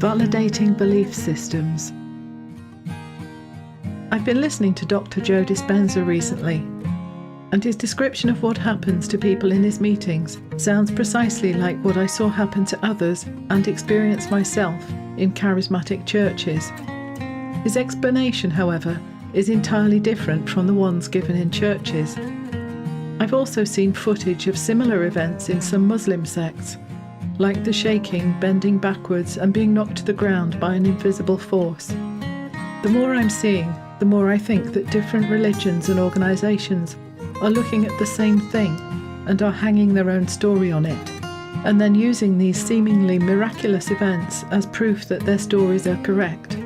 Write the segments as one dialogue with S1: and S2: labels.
S1: Validating belief systems. I've been listening to Dr. Joe Dispenza recently, and his description of what happens to people in his meetings sounds precisely like what I saw happen to others and experienced myself in charismatic churches. His explanation, however, is entirely different from the ones given in churches. I've also seen footage of similar events in some Muslim sects, like the shaking, bending backwards and being knocked to the ground by an invisible force. The more I'm seeing, the more I think that different religions and organisations are looking at the same thing and are hanging their own story on it, and then using these seemingly miraculous events as proof that their stories are correct.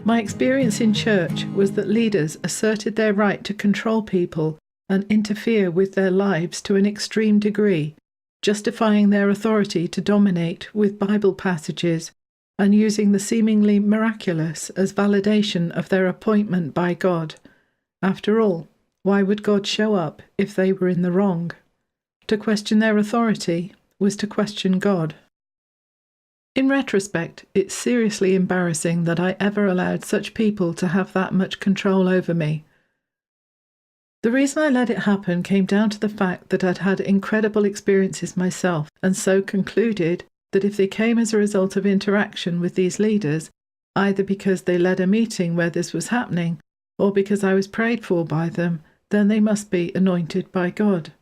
S1: My experience in church was that leaders asserted their right to control people and interfere with their lives to an extreme degree, justifying their authority to dominate with Bible passages and using the seemingly miraculous as validation of their appointment by God. After all, why would God show up if they were in the wrong? To question their authority was to question God. In retrospect, it's seriously embarrassing that I ever allowed such people to have that much control over me. The reason I let it happen came down to the fact that I'd had incredible experiences myself, and so concluded that if they came as a result of interaction with these leaders, either because they led a meeting where this was happening, or because I was prayed for by them, then they must be anointed by God.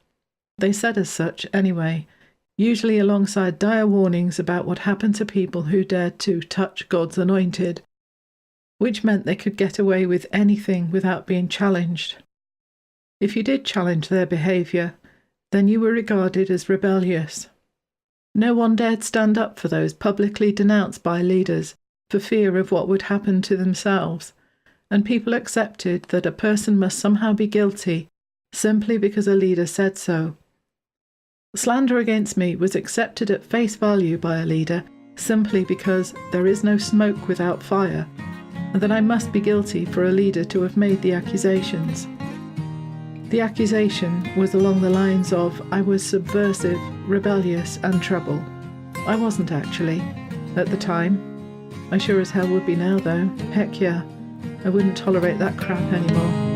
S1: They said as such anyway, usually alongside dire warnings about what happened to people who dared to touch God's anointed, which meant they could get away with anything without being challenged. If you did challenge their behaviour, then you were regarded as rebellious. No one dared stand up for those publicly denounced by leaders for fear of what would happen to themselves, and people accepted that a person must somehow be guilty simply because a leader said so. Slander against me was accepted at face value by a leader simply because there is no smoke without fire, and that I must be guilty for a leader to have made the accusations. The accusation was along the lines of I was subversive, rebellious and trouble. I wasn't actually, at the time. I sure as hell would be now though. Heck yeah, I wouldn't tolerate that crap anymore.